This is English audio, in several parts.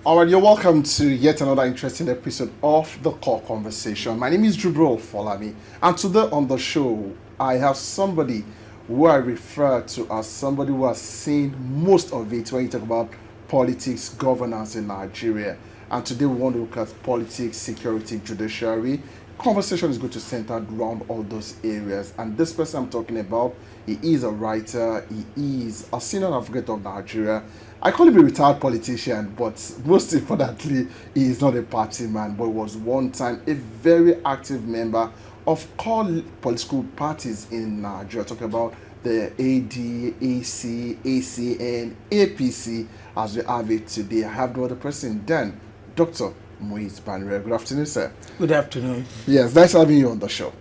All right, you're welcome to yet another interesting episode of The Core Conversation. My name is Jubril Folami, and today on the show, I have somebody who I refer to as somebody who has seen most of it when you talk about politics, governance in Nigeria. And today we want to look at politics, security, judiciary. Conversation is going to center around all those areas. And this person I'm talking about, he is a writer, he is a senior advocate of Nigeria. I call him a retired politician, but most importantly, he is not a party man, but was one time a very active member of core political parties in Nigeria. Talking about the AD, AC, ACN, APC, as we have it today. I have no other person than Dr. Muiz Banire. Good afternoon, sir. Good afternoon. Yes, nice having you on the show.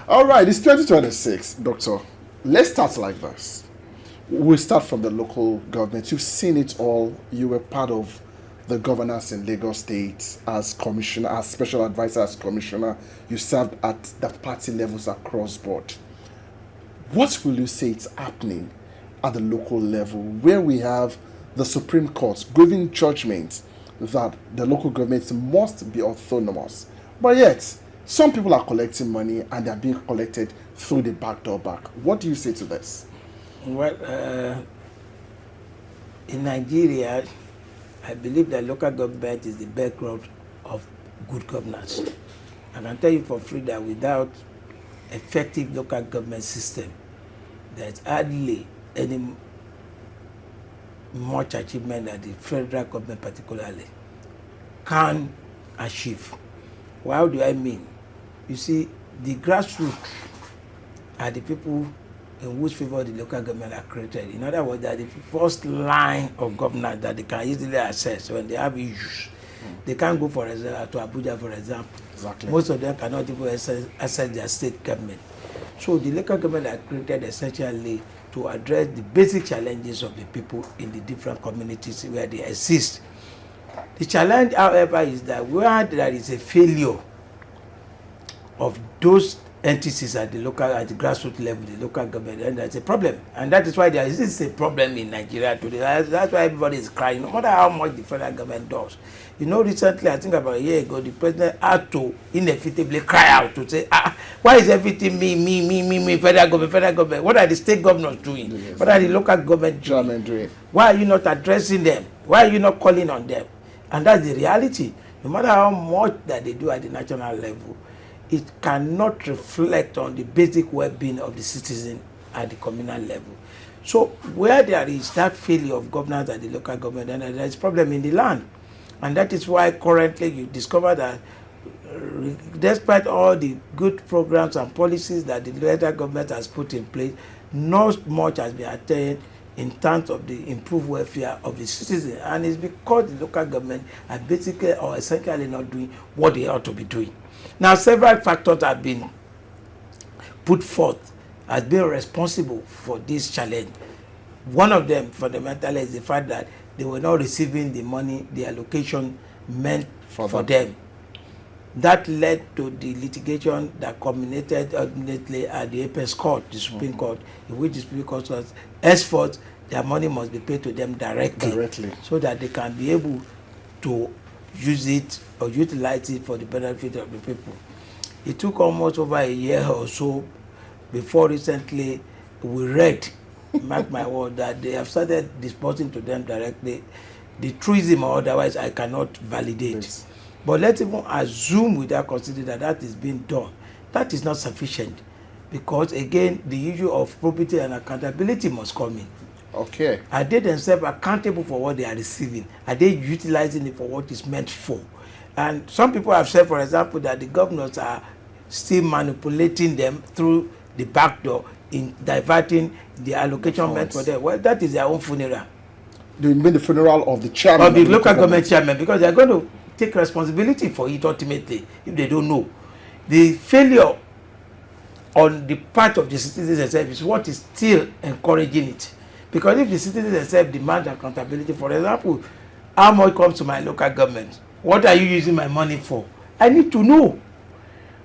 All right, it's 2026, Doctor. Let's start like this. We'll start from the local government. You've seen it all. You were part of the governance in Lagos State as commissioner, as special advisor, as commissioner. You served at the party levels across board. What will you say is happening at the local level where we have the Supreme Court giving judgment that the local governments must be autonomous? But yet, some people are collecting money and they're being collected through the back door back. What do you say to this? Well, in Nigeria, I believe that local government is the background of good governance. I can tell you for free that without effective local government system, there's hardly any much achievement that the federal government particularly can achieve. What do I mean? You see, the grassroots are the people in which favor the local government are created. In other words, they are the first line of governance that they can easily access when they have issues. They can't go, for example, to Abuja, for example. Exactly. Most of them cannot even access their state government. So the local government are created essentially to address the basic challenges of the people in the different communities where they exist. The challenge, however, is that where there is a failure of those entities at the grassroots level, the local government, and that's a problem. And that is why there is a problem in Nigeria today. That's why everybody is crying, no matter how much the federal government does. You know, recently, I think about a year ago, the president had to inevitably cry out to say, why is everything me, federal government? What are the state governors doing? Yes. What are the local government doing? Why are you not addressing them? Why are you not calling on them? And that's the reality. No matter how much that they do at the national level, it cannot reflect on the basic well-being of the citizen at the communal level. So where there is that failure of governance at the local government, then there is problem in the land. And that is why currently you discover that despite all the good programs and policies that the federal government has put in place, not much has been attained in terms of the improved welfare of the citizen. And it's because the local government are basically or essentially not doing what they ought to be doing. Now, several factors have been put forth as being responsible for this challenge. One of them, fundamentally, is the fact that they were not receiving the money, the allocation meant for them. That led to the litigation that culminated ultimately at the Apex Court, the Supreme Court, in which the Supreme Court was, henceforth, their money must be paid to them directly, so that they can be able to use it or utilize it for the benefit of the people. It took almost over a year or so before recently we read, mark my word, that they have started disbursing to them directly. The truism or otherwise I cannot validate. Yes. But let's even assume without considering that that is being done. That is not sufficient because, again, the issue of probity and accountability must come in. Okay. Are they themselves accountable for what they are receiving? Are they utilizing it for what it's meant for? And some people have said, for example, that the governors are still manipulating them through the back door in diverting the allocation meant for them. Well, that is their own funeral. Do you mean the funeral of the chairman? Of the local government chairman, because they are going to take responsibility for it ultimately if they don't know. The failure on the part of the citizens themselves is what is still encouraging it. Because if the citizens themselves demand accountability, for example, how much comes to my local government? What are you using my money for? I need to know.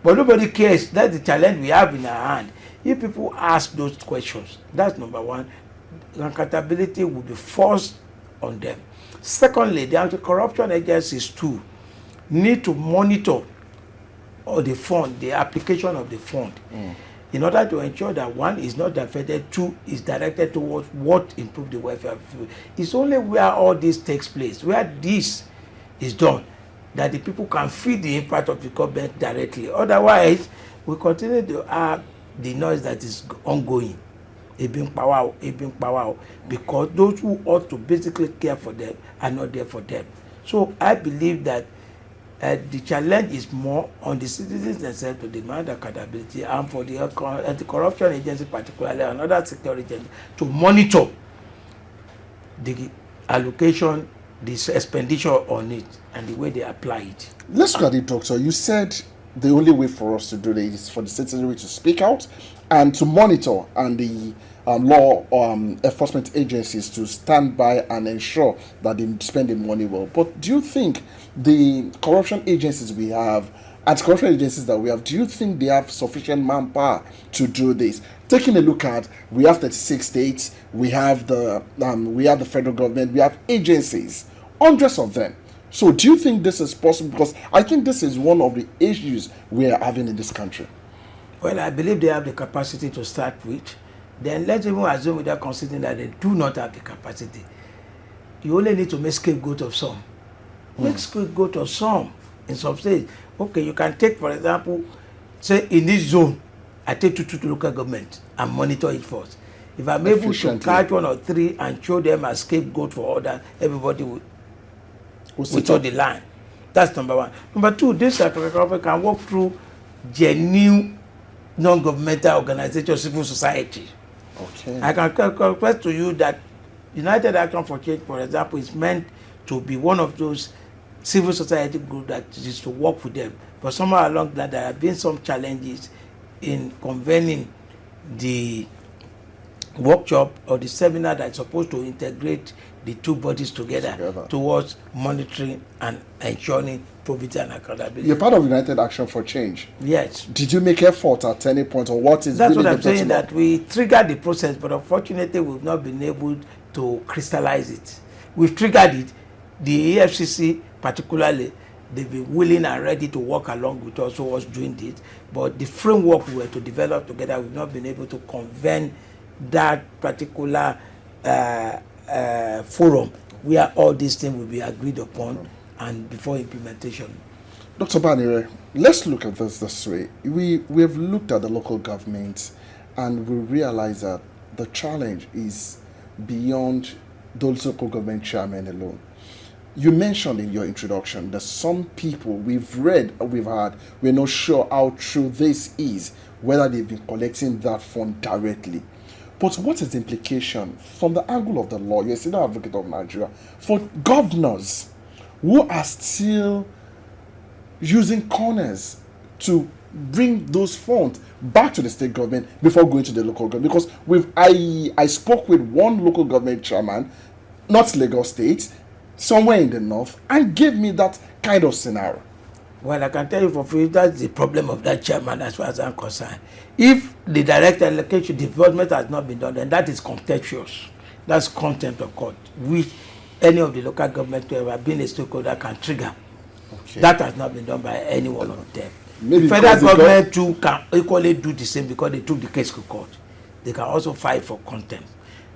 But nobody cares. That's the challenge we have in our hand. If people ask those questions, that's number one. Accountability will be forced on them. Secondly, the anti-corruption agencies too need to monitor or the fund, the application of the fund, in order to ensure that one is not diverted, two is directed towards what improve the welfare of people. It's only where all this takes place, where this is done, that the people can feel the impact of the government directly. Otherwise, we continue to have the noise that is ongoing. Power, because those who ought to basically care for them are not there for them. So I believe that the challenge is more on the citizens themselves to demand accountability, and for the anti-corruption agency, particularly and other security agencies, to monitor the allocation, the expenditure on it, and the way they apply it. Let's look at it, Doctor. You said the only way for us to do this is for the citizenry to speak out and to monitor, and the law enforcement agencies to stand by and ensure that they spend the money well. But do you think the corruption agencies we have, anti-corruption agencies that we have, do you think they have sufficient manpower to do this? Taking a look at, we have 36 states, we have the federal government, we have agencies, hundreds of them. So do you think this is possible? Because I think this is one of the issues we are having in this country. Well, I believe they have the capacity to start with. Then let's even assume without considering that they do not have the capacity. You only need to make scapegoat of some. Make scapegoat of some in some states. Okay, you can take, for example, say in this zone, I take two to local government and monitor it first. If I'm able to catch one or three and show them a scapegoat for others, everybody will toe the line. That's number one. Number two, this government can work through genuine non-governmental organization, civil society. Okay. I can confess to you that United Action for Change, for example, is meant to be one of those civil society groups that is to work with them. But somewhere along that, there have been some challenges in convening the workshop or the seminar that's supposed to integrate the two bodies together towards monitoring and ensuring probity and accountability. You're part of United Action for Change. Yes. Did you make effort at any point, or what is? That's really what I'm saying, that we triggered the process, but unfortunately we've not been able to crystallize it. We've triggered it. The EFCC particularly, they've been willing and ready to work along with us who was doing this, but the framework we were to develop together, we've not been able to convene that particular forum where all these things will be agreed upon and before implementation. Dr. Banire, let's look at this way. We have looked at the local government and we realize that the challenge is beyond those local government chairmen alone. You mentioned in your introduction that some people we've read, we've heard, we're not sure how true this is, whether they've been collecting that fund directly. But what is the implication from the angle of the law? You're a senior advocate of Nigeria, for governors who are still using corners to bring those funds back to the state government before going to the local government? Because I spoke with one local government chairman, not Lagos State, somewhere in the north, and gave me that kind of scenario. Well, I can tell you for free, that's the problem of that chairman as far as I'm concerned. If the direct allocation development has not been done, then that is contemptuous. That's contempt of court, which any of the local government who have been a stakeholder can trigger. Okay. That has not been done by any one of them. Maybe the federal government too can equally do the same because they took the case to court. They can also fight for contempt.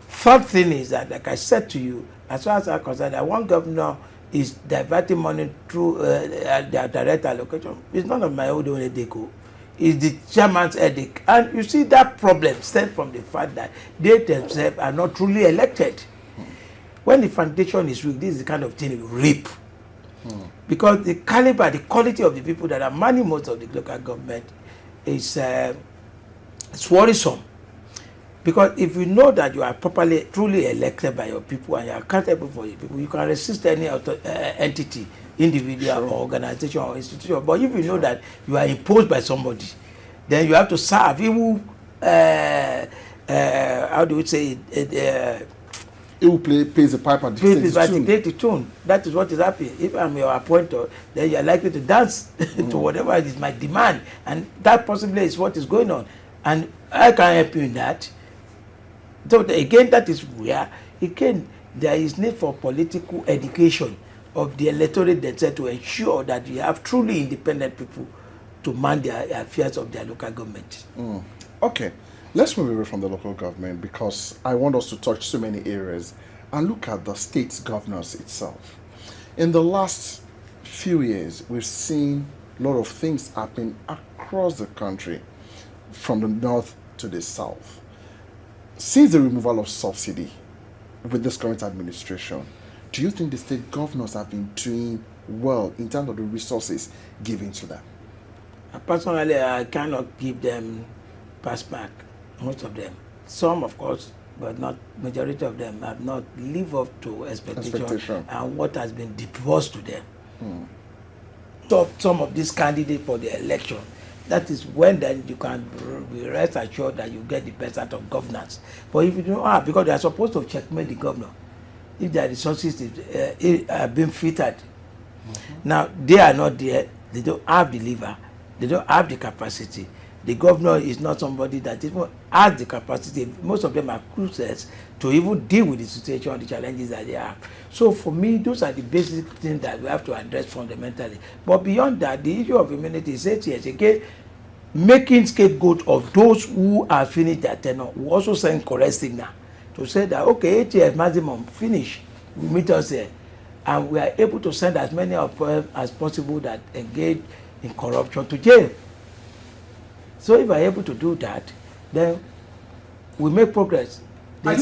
Third thing is that, like I said to you, as far as I'm concerned, that one governor is diverting money through their direct allocation. It's none of my own headache. It's the chairman's headache. And you see, that problem stems from the fact that they themselves are not truly elected. When the foundation is weak, this is the kind of thing you reap. Because the caliber, the quality of the people that are manning most of the local government is worrisome. Because if you know that you are properly, truly elected by your people and you are accountable for your people, you can resist any entity, individual or organization or institution. But if you know that you are imposed by somebody, then you have to serve. How do we say it? He will pays the piper and dictate the tune. That is what is happening. If I'm your appointer, then you are likely to dance to whatever it is my demand. And that possibly is what is going on. And I can help you in that. So again, that is where, again, there is need for political education of the electorate themselves to ensure that you have truly independent people to man their affairs of their local government. Okay, let's move away from the local government because I want us to touch so many areas and look at the state's governance itself. In the last few years, we've seen a lot of things happen across the country, from the north to the south. Since the removal of subsidy with this current administration, do you think the state governors have been doing well in terms of the resources given to them? Personally, I cannot give them pass back, most of them. Some, of course, but not majority of them have not lived up to expectation and what has been disbursed to them. So some of these candidates for the election, that is when then you can be rest assured that you get the best out of governance. But if you don't because they are supposed to checkmate the governor, if their resources are being fitted. Now, they are not there, they don't have the lever, they don't have the capacity. The governor is not somebody that even has the capacity. Most of them are cruisers to even deal with the situation, the challenges that they have. So for me, those are the basic things that we have to address fundamentally. But beyond that, the issue of immunity is 8 years again, making scapegoat of those who have finished their tenure. We also send correct signal to say that, okay, 8 years maximum, finish, we meet us here. And we are able to send as many of them as possible that engage in corruption to jail. So if we are able to do that, then we make progress. I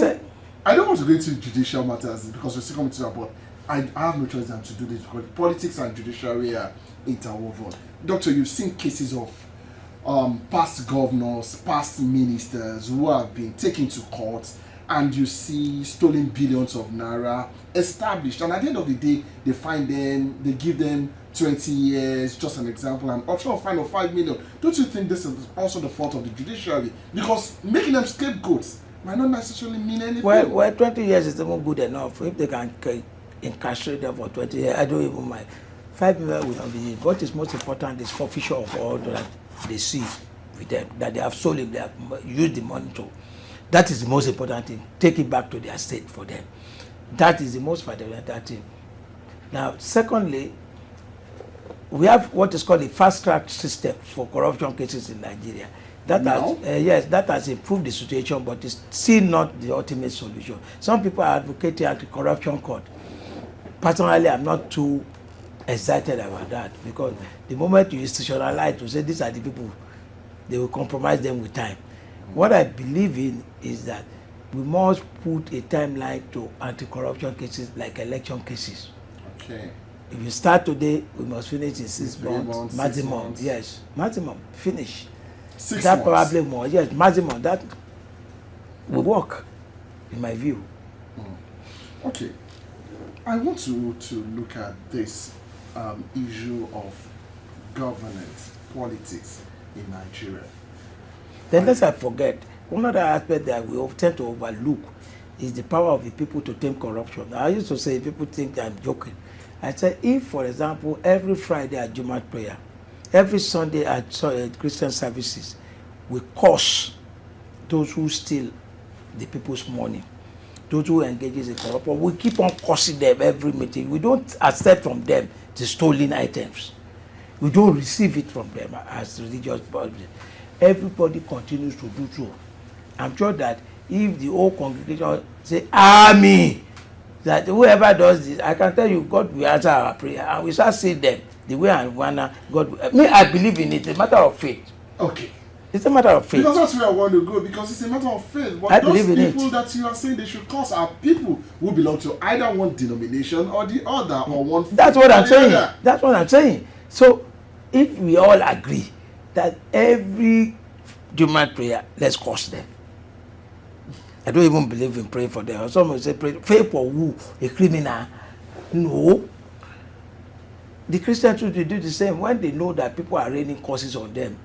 don't want to go into judicial matters because we're still coming to that, but I have no choice than to do this because politics and judiciary are interwoven. Doctor, you've seen cases of past governors, past ministers who have been taken to court, and you see stolen billions of naira established, and at the end of the day, they find them, they give them 20 years, just an example, and optional fine of 5 million. Don't you think this is also the fault of the judiciary? Because making them scapegoats might not necessarily mean anything. Well, 20 years is even good enough. If they can incarcerate them for 20 years, I don't even mind. 5 million will not be used. What is most important is forfeiture of all that they see with them, that they have stolen, they have used the money to. That is the most important thing. Take it back to their state for them. That is the most fundamental thing. Now, secondly, we have what is called a fast-track system for corruption cases in Nigeria. That has, that has improved the situation, but it's still not the ultimate solution. Some people are advocating anti-corruption court. Personally, I'm not too excited about that because the moment you institutionalize to say these are the people, they will compromise them with time. What I believe in is that we must put a timeline to anti-corruption cases like election cases. Okay. If you start today, we must finish in 6 months, maximum. 6 months. Yes, maximum, finish. 6 that months. Probably more. Yes, maximum. That will work, in my view. Okay. I want to look at this issue of governance, politics in Nigeria. Then let's not forget, one other aspect that we tend to overlook is the power of the people to tame corruption. I used to say, people think I'm joking. I said, if, for example, every Friday at Jumat prayer, every Sunday at Christian services, we curse those who steal the people's money, those who engage in corruption, we keep on cursing them every meeting. We don't accept from them the stolen items. We don't receive it from them as religious bodies. Everybody continues to do so. I'm sure that if the whole congregation say, Amen, that whoever does this, I can tell you, God will answer our prayer, and we start seeing them the way I wanna. God, I believe in it. It's a matter of faith. Okay. It's a matter of faith. Because that's where I want to go. Because it's a matter of faith. But I those believe in people it. that you are saying they should cause are people who belong to either one denomination or the other, or one. That's what I'm saying. Other. That's what I'm saying. So, if we all agree that every Jumat prayer, let's curse them. I don't even believe in praying for them. Some will say, pray for who? A criminal? No. The Christians should do the same when they know that people are raining curses on them.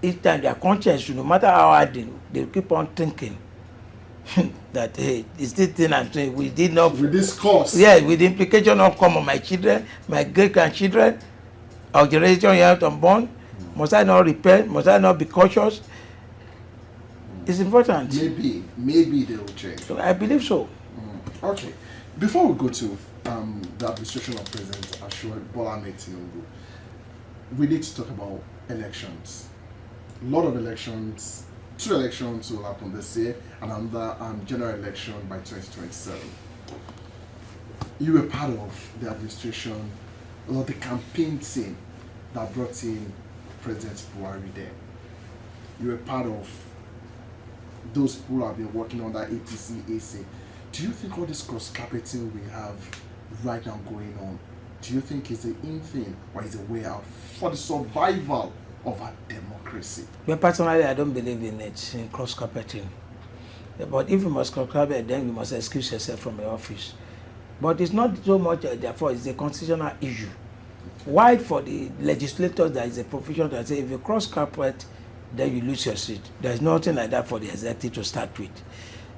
Each time their conscience, no matter how hard they keep on thinking that, hey, is this thing I'm saying, we did not. With this curse. Yeah, with the implication of come on my children, my great grandchildren, our generation yet unborn. Must I not repent? Must I not be cautious? It's important. Maybe they will change. So I believe so. Okay. Before we go to the administration of President Bola Ahmed Tinubu, we need to talk about elections. A lot of elections, two elections will happen this year, and another general election by 2027. You were part of the administration, or the campaign team that brought in President Buhari there. You were part of those who have been working on that APC AC. Do you think all this cross-carpeting we have right now going on, do you think is an in thing or is a way out for the survival of our democracy? Well, personally, I don't believe in it, in cross-carpeting. But if you must cross-carpet, then you must excuse yourself from your office. But it's not so much, therefore, it's a constitutional issue. Why for the legislators there is a provision that say if you cross-carpet, then you lose your seat. There's nothing like that for the executive to start with.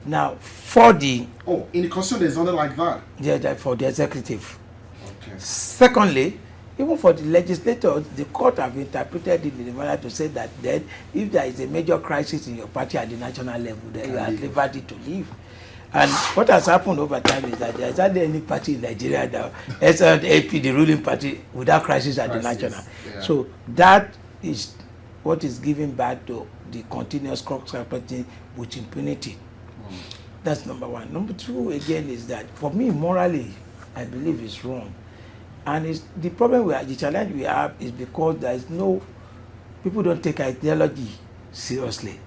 Now, for the... Oh, in the constitution there's nothing like that? Yeah, for the executive. Okay. Secondly, even for the legislators, the court have interpreted it in the manner to say that then if there is a major crisis in your party at the national level, then you are at liberty to leave. And what has happened over time is that there is hardly any party in Nigeria now, except AP, the ruling party, without crisis at the national. Yeah. So that is what is giving back to the continuous cross-carpeting with impunity. That's number one. Number two, again, is that for me, morally, I believe it's wrong. And it's, the problem the challenge we have is because there is no, people don't take ideology seriously.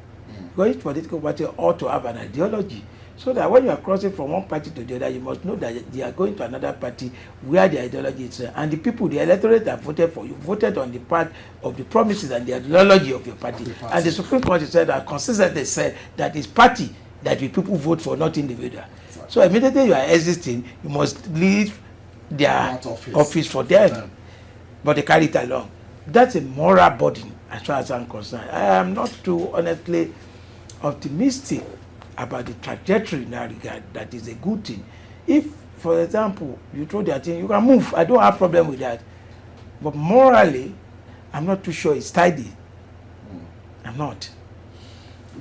Because each political party ought to have an ideology. So that when you are crossing from one party to the other, you must know that they are going to another party where the ideology is. And the people, the electorate that voted for you, voted on the part of the promises and the ideology of your party. And the Supreme Court said that consistently said that it's party that the people vote for, not individual. Exactly. So immediately you are existing, you must leave their office for them. But they carry it along. That's a moral burden as far as I'm concerned. I am not too honestly optimistic about the trajectory in that regard. That is a good thing. If, for example, you throw their thing, you can move. I don't have problem with that. But morally, I'm not too sure it's tidy. I'm not.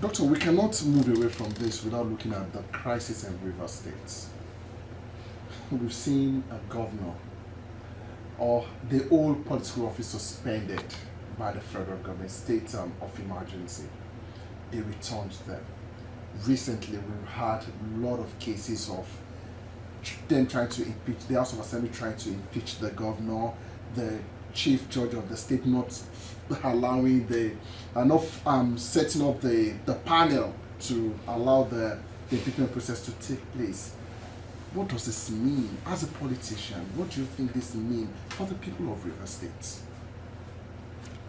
Doctor, we cannot move away from this without looking at the crisis in River State. We've seen a governor or the old political office suspended by the federal government, state of emergency. They returned them. Recently, we've had a lot of cases of them trying to impeach, the House of Assembly trying to impeach the governor, the chief judge of the state not allowing not setting up the panel to allow the impeachment process to take place. What does this mean? As a politician, what do you think this means for the people of River State?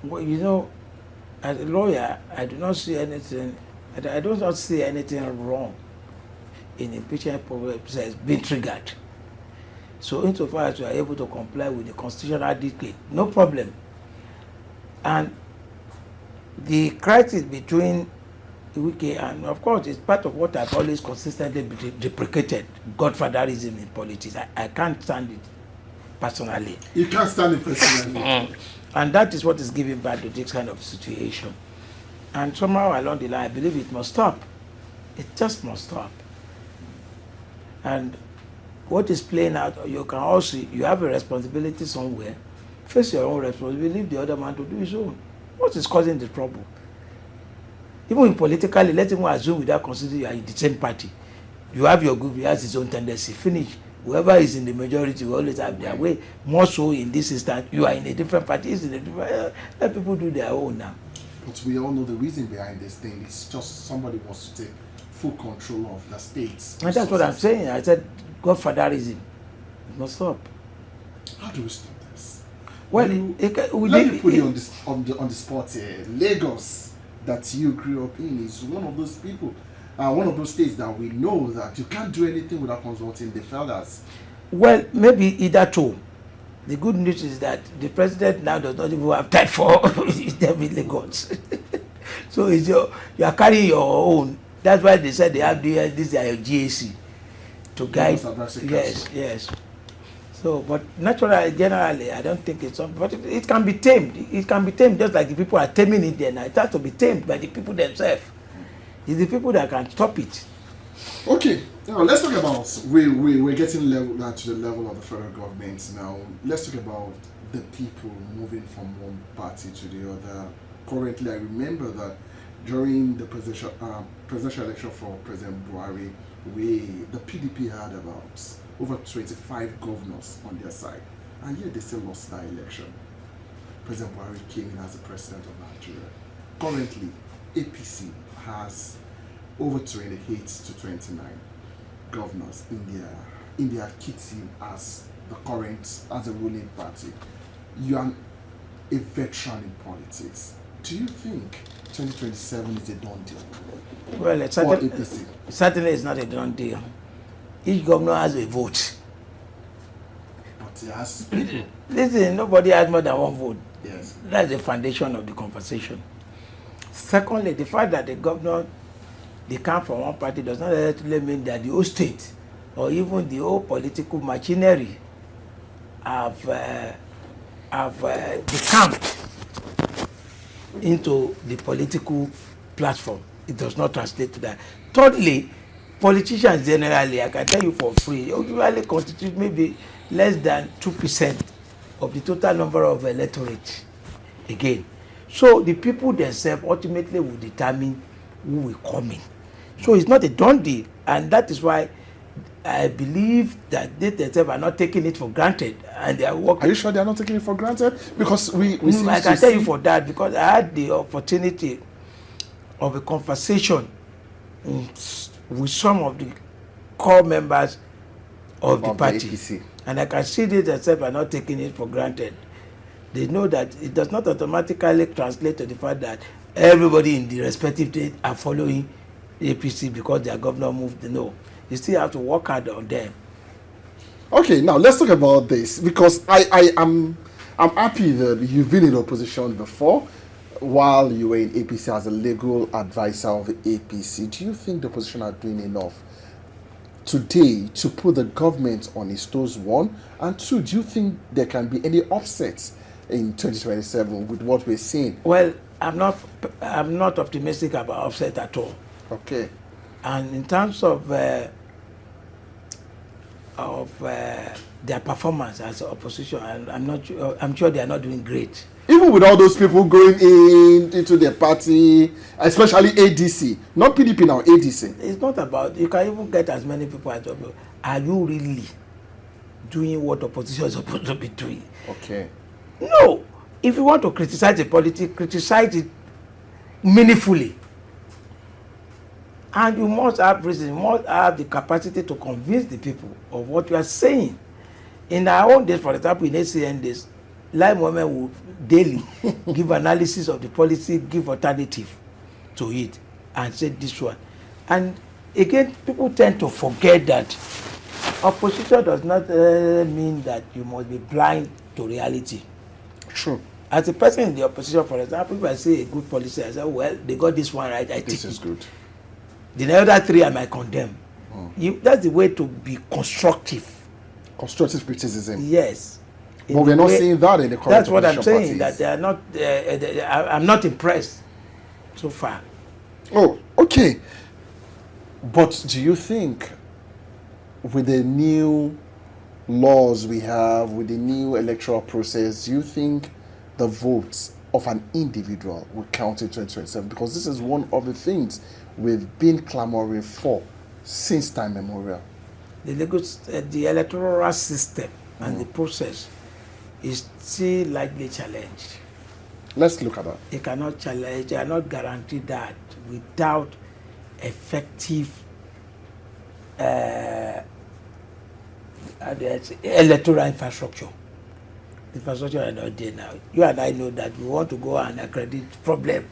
Well, you know, as a lawyer, I do not see anything, I do not see anything wrong in impeachment process being triggered. So insofar as you are able to comply with the constitutional dictate, no problem. And the crisis between Wike and, of course, it's part of what I've always consistently deprecated, godfatherism in politics. I can't stand it personally. You can't stand it personally. And that is what is giving back to this kind of situation. And somehow along the line, I believe it must stop. It just must stop. And what is playing out, you can also, you have a responsibility somewhere, face your own responsibility, leave the other man to do his own. What is causing the trouble? Even politically, let him assume without considering you are in the same party. You have your group, he has his own tendency, finish. Whoever is in the majority will always have their way. More so in this instance, you are in a different party, he's in a different, let people do their own now. But we all know the reason behind this thing. It's just somebody wants to take full control of the states. And that's what I'm saying. I said godfatherism. It must stop. How do we stop this? Well, let me put you on the spot here. Lagos, that you grew up in, is one of those people, one of those states that we know that you can't do anything without consulting the fellas. Well, maybe either two. The good news is that the president now does not even have time for David Lagos. So it's you are carrying your own. That's why they said they have this GAC to guide. Yes. So, but naturally, generally, I don't think it's something. But it can be tamed. It can be tamed just like the people are taming it there now. It has to be tamed by the people themselves. It's the people that can stop it. Okay, now let's talk about we're getting level to the level of the federal government now. Let's talk about the people moving from one party to the other. Currently, I remember that during the presidential election for President Buhari, the PDP had about over 25 governors on their side, and yet they still lost that election. President Buhari came in as the president of Nigeria. Currently, APC has over 28 to 29 governors in their key team as the ruling party. You are a veteran in politics. Do you think 2027 is a done deal? Well, certainly it's not a done deal. Each governor has a vote. But he has Listen, nobody has more than one vote. yes. That's the foundation of the conversation. Secondly, the fact that the governor, they come from one party does not necessarily mean that the whole state or even the whole political machinery have decamped into the political platform. It does not translate to that. Thirdly, politicians generally, I can tell you for free, usually constitute maybe less than 2% of the total number of electorate. Again, so the people themselves ultimately will determine who will come in. So it's not a done deal, and that is why I believe that they themselves are not taking it for granted, and they are working. Are you sure they are not taking it for granted? Because we seem I to can tell see you for that, because I had the opportunity of a conversation with some of the core members of the party, APC. and I can see they themselves are not taking it for granted. They know that it does not automatically translate to the fact that everybody in the respective state are following APC because their governor moved. No, you still have to work hard on them. Okay, now let's talk about this, because I'm happy that you've been in opposition before while you were in APC as a legal advisor of the APC. Do you think the opposition are doing enough today to put the government on its toes, one? And two, do you think there can be any offsets in 2027 with what we're seeing? Well, I'm not optimistic about offset at all. Okay. And in terms of their performance as opposition, I'm sure they are not doing great. Even with all those people going into their party, especially ADC, not PDP now, ADC. It's not about, you can even get as many people as possible. Are you really doing what opposition is supposed to be doing? Okay. No. If you want to criticize the politics, criticize it meaningfully. And you must have reason, you must have the capacity to convince the people of what you are saying. In our own days, for example, in ACN days, Lai Mohammed would daily give analysis of the policy, give alternative to it, and say this one. And again, people tend to forget that opposition does not mean that you must be blind to reality. True. As a person in the opposition, for example, if I say a good policy, I say, well, they got this one right, I think This is good. the other three I might condemn. That's the way to be constructive. Constructive criticism. Yes. But we're not seeing that in the current That's what I'm opposition saying, parties. that they are not, I'm not impressed so far. Oh, okay. But do you think with the new laws we have, with the new electoral process, do you think the votes of an individual will count in 2027? Because this is one of the things we've been clamoring for since time memorial. The electoral system and the process is still likely challenged. Let's look at that. It cannot challenge, they cannot guarantee that without effective electoral infrastructure. Infrastructure are not there now. You and I know that we want to go and accredit problem,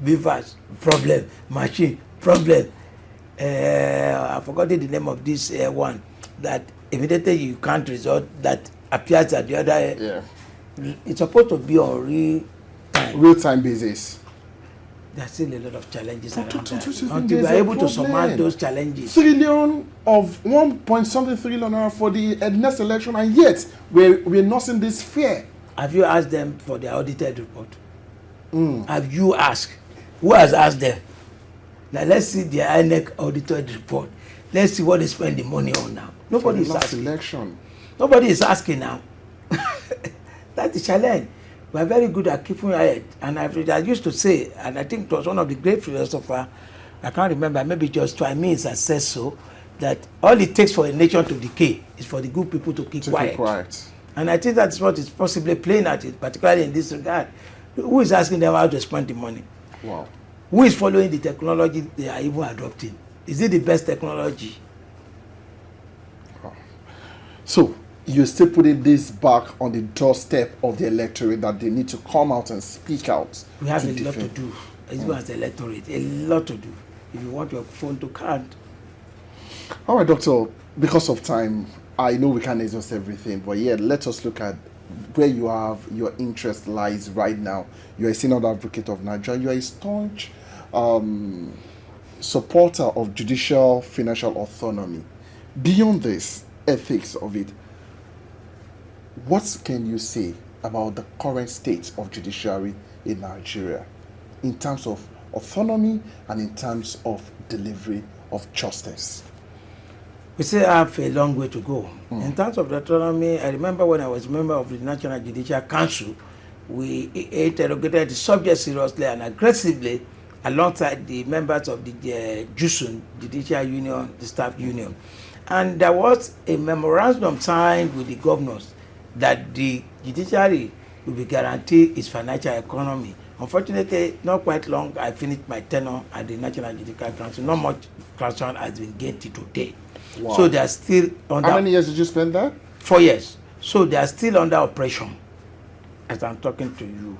beavers, problem, machine, problem. I forgot the name of this one that immediately you can't result that appears at the other. Yeah. It's supposed to be on Real-time basis. There's still a lot of challenges around Don't that. you think Until we there's are a able to problem? surmount those challenges. Trillion of 1 point something trillion naira for the next election, and yet we're nursing this fear. Have you asked them for their audited report? Have you asked? Who has asked them? Now let's see the INEC audited report. Let's see what they spend the money on now. Nobody is asking. Election. Nobody is asking now. That's the challenge. We are very good at keeping ahead. And I used to say, and I think it was one of the great philosophers, I can't remember, maybe just Muiz has said so, that all it takes for a nation to decay is for the good people to keep quiet. And I think that's what is possibly playing at it, particularly in this regard. Who is asking them how to spend the money? Wow. Who is following the technology they are even adopting? Is it the best technology? Wow. So, you're still putting this back on the doorstep of the electorate that they need to come out and speak out. We have a lot to do, as well as the electorate, a lot to do. If you want your phone to count. All right, Doctor, because of time, I know we can't exhaust everything, but yeah, let us look at where you have your interest lies right now. You're a senior advocate of Nigeria. You're a staunch supporter of judicial financial autonomy. Beyond this, ethics of it, what can you say about the current state of judiciary in Nigeria in terms of autonomy and in terms of delivery of justice? We still have a long way to go. In terms of the autonomy, I remember when I was a member of the National Judicial Council, we interrogated the subject seriously and aggressively alongside the members of the JUSUN, Judicial Union, the Staff Union. And there was a memorandum signed with the governors that the judiciary will be guaranteed its financial economy. Unfortunately, not quite long, I finished my tenure at the National Judicial Council. Not much traction has been gained to today. Wow. So they are still under... How many years did you spend there? 4 years. So they are still under oppression as I'm talking to you.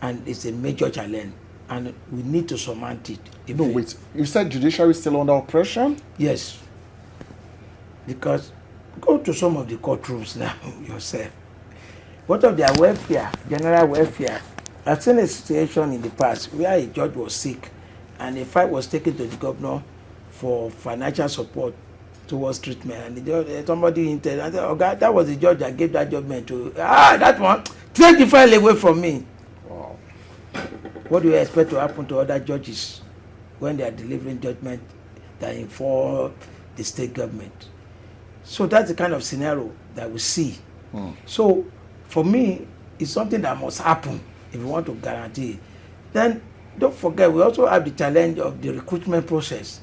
And it's a major challenge. And we need to surmount it. No, wait. You said judiciary is still under oppression? Yes. Because go to some of the courtrooms now yourself. What of their welfare, general welfare? I've seen a situation in the past where a judge was sick and a file was taken to the governor for financial support towards treatment, and the judge, somebody entered and said, "Oh God, that was the judge that gave that judgment to that one. Take the file away from me." Wow. What do you expect to happen to other judges when they are delivering judgment that inform the state government? So that's the kind of scenario that we see. So for me, it's something that must happen if we want to guarantee it. Then don't forget, we also have the challenge of the recruitment process.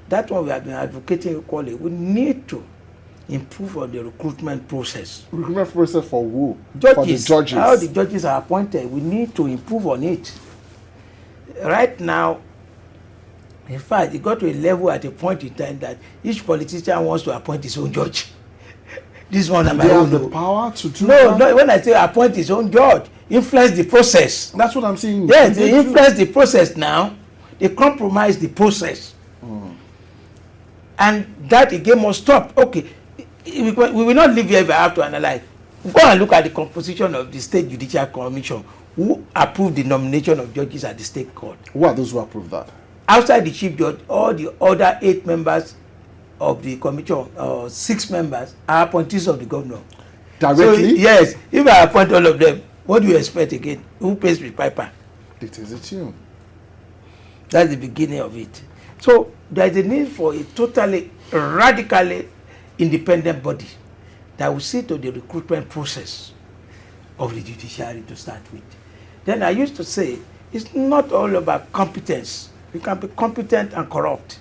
That one we have been advocating equally. We need to improve on the recruitment process. Recruitment process for who? Judges. For the judges. How the judges are appointed. We need to improve on it. Right now, in fact, it got to a level at a point in time that each politician wants to appoint his own judge. This one am I have the power to do No, that? no, when I say appoint his own judge, influence the process. That's what I'm saying. Yes, they influence the process now. They compromise the process. And that again must stop. Okay, we will not live here if I have to analyze. Go and look at the composition of the State Judicial Commission. Who approved the nomination of judges at the state court? Who are those who approve that? Outside the chief judge, all the other 8 members of the commission, 6 members, are appointees of the governor. Directly? So, yes, if I appoint all of them, what do you expect again? Who pays the piper? It is a tune. That's the beginning of it. So there is a need for a totally, radically independent body that will see to the recruitment process of the judiciary to start with. Then I used to say, it's not all about competence. You can be competent and corrupt.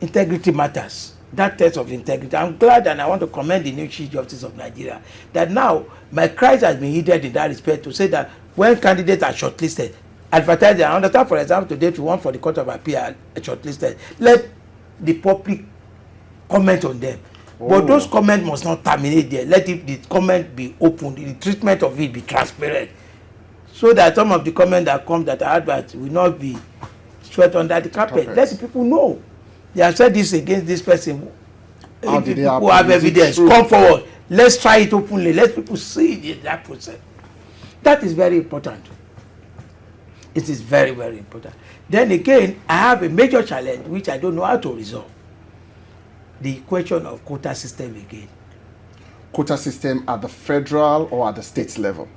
Integrity matters. That test of integrity. I'm glad, and I want to commend the new Chief Justice of Nigeria, that now my cries has been heeded in that respect to say that when candidates are shortlisted, advertise and understand, for example, today if you want for the Court of Appeal shortlisted, let the public comment on them. But those comments must not terminate there. Let the comment be open, the treatment of it be transparent, so that some of the comments that come that are adverts will not be swept under the carpet. Let the people know they have said this against this person. If people have evidence, come forward. Let's try it openly. Let people see it in that process. That is very important. It is very, very important. Then again, I have a major challenge which I don't know how to resolve. The question of quota system again. Quota system at the federal or at the state level?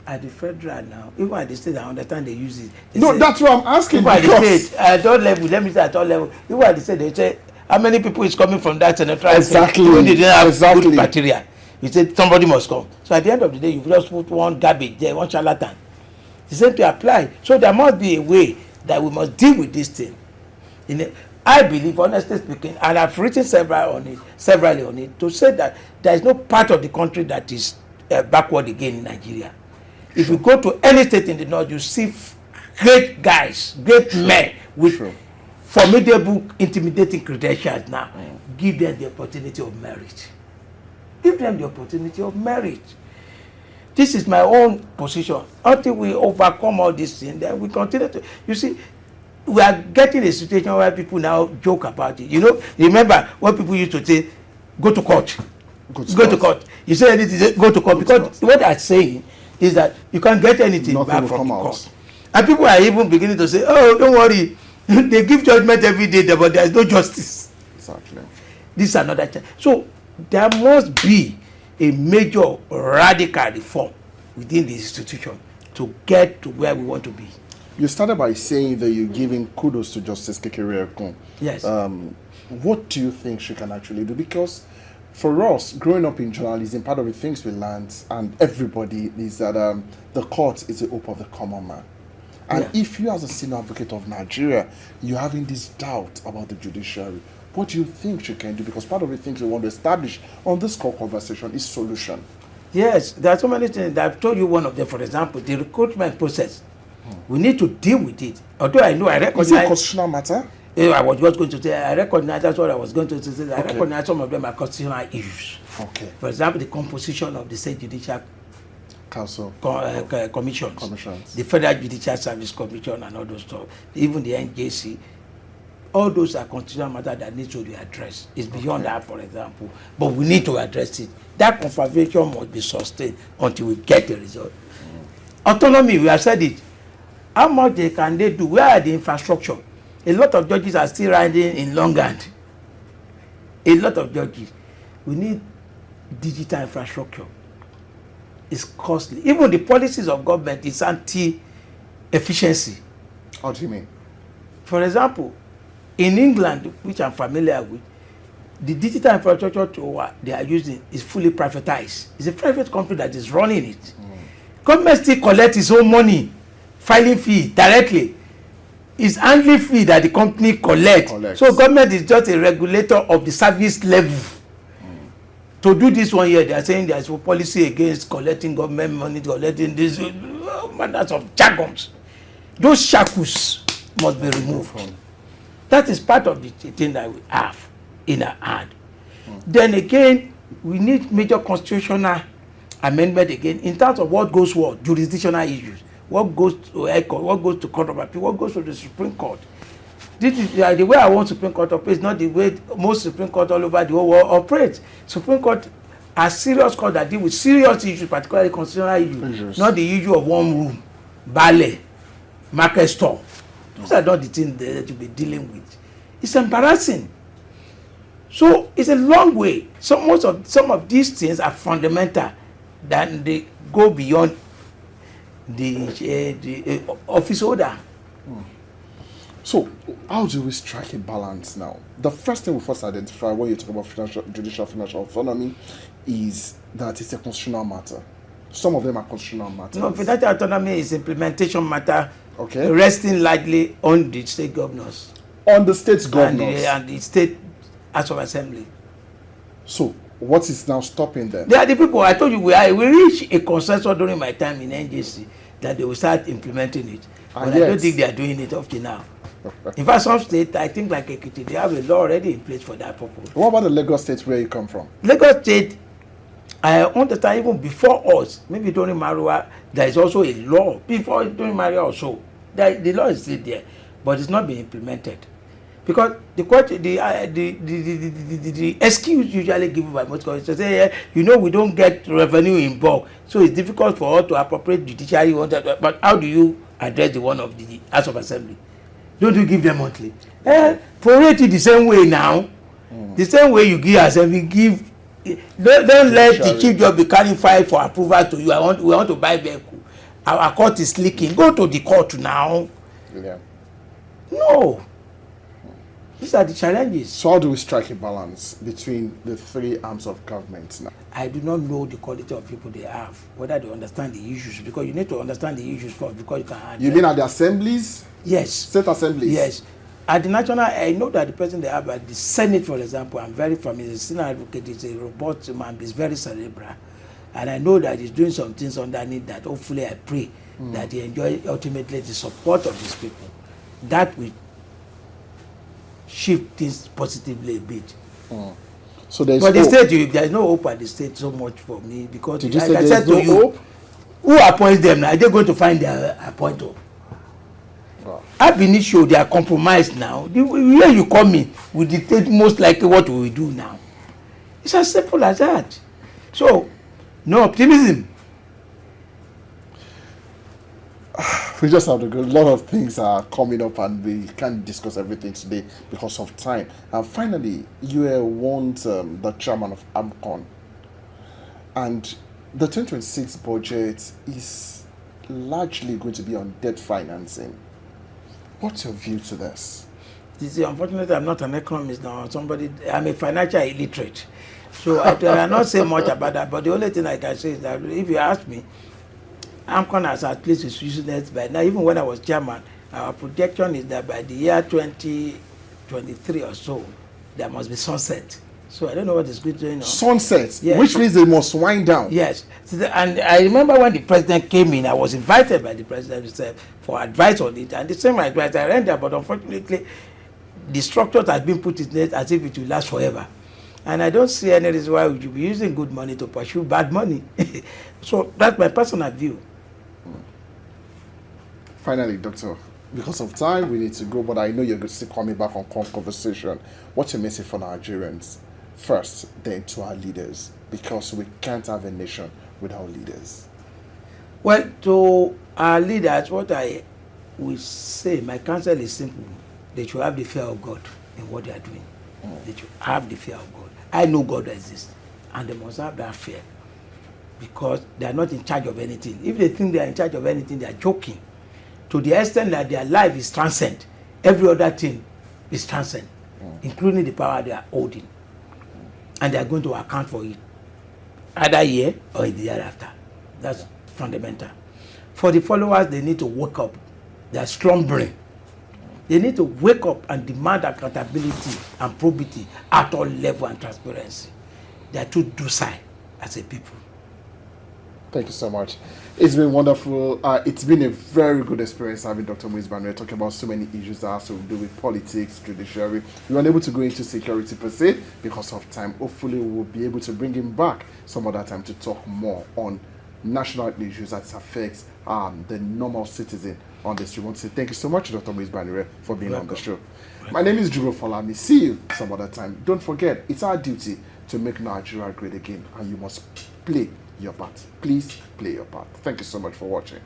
at the federal now, even at the state, I understand they use it. They No, say, that's what I'm asking. even at the state, at all level, let me say at all level, even at the state, they say, how many people is coming from that senatorial Exactly. state? Even they didn't have Exactly. good material. You said somebody must come. So at the end of the day, you just put one garbage there, one charlatan. The same to apply. So there must be a way that we must deal with this thing. I believe, honestly speaking, and I've written severally on it, to say that there is no part of the country that is backward again in Nigeria. If you go to any state in the north, you see great guys, great men with formidable, intimidating credentials now. Give them the opportunity of merit. Give them the opportunity of merit. This is my own position. Until we overcome all these things, then we continue to. You see, we are getting a situation where people now joke about it. You know, remember when people used to say, go to court. Go to court. You say anything, go to court. Because what I'm saying is that you can't get anything back from the court. And people are even beginning to say, oh, don't worry. They give judgment every day, but there is no justice. Exactly. This is another challenge. So there must be a major radical reform within the institution to get to where we want to be. You started by saying that you're giving kudos to Justice Kekere Ekun. Yes. What do you think she can actually do? Because for us, growing up in journalism, part of the things we learned, and everybody, is that the court is the hope of the common man. And if you, as a senior advocate of Nigeria, you're having this doubt about the judiciary, what do you think she can do? Because part of the things we want to establish on this core conversation is solution. Yes, there are so many things. I've told you one of them. For example, the recruitment process. We need to deal with it. Although I know I recognize. Is it a constitutional matter? I was just going to say, I recognize, that's what I was going to say. I recognize some of them are constitutional issues. Okay. For example, the composition of the State Judicial Council commissions, the Federal Judicial Service Commission and all those stuff, even the NJC, all those are constitutional matters that need to be addressed. It's beyond that, for example, but we need to address it. That conservation must be sustained until we get the result. Autonomy, we have said it. How much can they do? Where are the infrastructure? A lot of judges are still riding in longhand. A lot of judges. We need digital infrastructure. It's costly. Even the policies of government is anti-efficiency. How do you mean? For example, in England, which I'm familiar with, the digital infrastructure they are using is fully privatized. It's a private company that is running it. Government still collects its own money, filing fee directly. It's handling fee that the company collects. So government is just a regulator of the service level. To do this one year, they are saying there's a policy against collecting government money, collecting this, matters of jargons. Those shackles must be removed. That is part of the thing that we have in our hand. Then again, we need major constitutional amendment again in terms of what goes what, jurisdictional issues, what goes to ECO, what goes to Court of Appeal, what goes to the Supreme Court. This is the way I want Supreme Court to operate, not the way most Supreme Court all over the whole world operate. Supreme Court are serious court that deal with serious issues, particularly constitutional issues, not the issue of one room, ballet, market store. Those are not the things that you be dealing with. It's embarrassing. So it's a long way. Some of these things are fundamental, that they go beyond the office order. So, how do we strike a balance now? The first thing we first identify when you talk about judicial financial autonomy is that it's a constitutional matter. Some of them are constitutional matters. No, financial autonomy is implementation matter, okay, resting largely on the state governors. On the state governors. And the state House of Assembly. So, what is now stopping them? They are the people, I told you, we reached a consensus during my time in NJC that they will start implementing it. But I don't think they are doing it up to now. In fact, some states, I think like Ekiti, they have a law already in place for that purpose. What about the Lagos state where you come from? Lagos state, I understand even before us, maybe during Marua, there is also a law. Before during Marua also, the law is still there, but it's not being implemented. Because the excuse usually given by most countries to say, we don't get revenue in bulk, so it's difficult for us to appropriate judiciary. But how do you address the one of the House of Assembly? Don't you give them monthly? Prorate it the same way now. The same way you give assembly, don't let the chief judge be carrying file for approval to you. We want to buy vehicle. our court is leaking. Go to the court now. Yeah. No. These are the challenges. So how do we strike a balance between the three arms of government now? I do not know the quality of people they have, whether they understand the issues, because you need to understand the issues first before you can handle. You mean at the assemblies? Yes. State assemblies? Yes. At the national, I know that the person they have at the Senate, for example, I'm very familiar. The senior advocate is a robust man, he's very cerebral. And I know that he's doing some things underneath that. Hopefully, I pray that he enjoy ultimately the support of these people. That will shift things positively a bit. So there's But the hope. state, there's no hope at the state so much for me, because Did you like say I there's said to no you, hope? who appoints them now? Are they going to find their appointer? Wow. Ab initio, they are compromised now. The way you come in will dictate most likely what we will do now. It's as simple as that. So, no optimism. We just have to go. A lot of things are coming up and we can't discuss everything today because of time. And finally, you were once the chairman of AMCON. And the 2026 budget is largely going to be on debt financing. What's your view to this? You see, unfortunately, I'm not an economist now. I'm a financial illiterate. So I cannot say much about that. But the only thing I can say is that if you ask me, AMCON has at least its useless by now. Even when I was chairman, our projection is that by the year 2023 or so, there must be sunset. So I don't know what is going on. Sunset, Yes. which means they must wind down. Yes. And I remember when the president came in, I was invited by the president himself for advice on it. And the same advice I rendered, but unfortunately, the structure has been put in place as if it will last forever. And I don't see any reason why we should be using good money to pursue bad money. So that's my personal view. Finally, Doctor, because of time, we need to go, but I know you're still coming back on conversation. What's your message for Nigerians? First, then to our leaders, because we can't have a nation without leaders. Well, to our leaders, what I will say, my counsel is simple. They should have the fear of God in what they are doing. They should have the fear of God. I know God exists, and they must have that fear, because they are not in charge of anything. If they think they are in charge of anything, they are joking. To the extent that their life is transcend, every other thing is transcend, including the power they are holding. And they are going to account for it, either here or in the year after. That's fundamental. For the followers, they need to wake up. They are slumbering. They need to wake up and demand accountability and probity at all level and transparency. They are too docile as a people. Thank you so much. It's been wonderful. It's been a very good experience having Dr. Muiz Banire talking about so many issues that have to do with politics, judiciary. We were unable to go into security per se because of time. Hopefully, we'll be able to bring him back some other time to talk more on national issues that affects the normal citizen on the street. I want to say thank you so much, Dr. Muiz Banire, for being on the show. My name is Jubro Folami. See you some other time. Don't forget, it's our duty to make Nigeria great again, and you must play your part. Please play your part. Thank you so much for watching.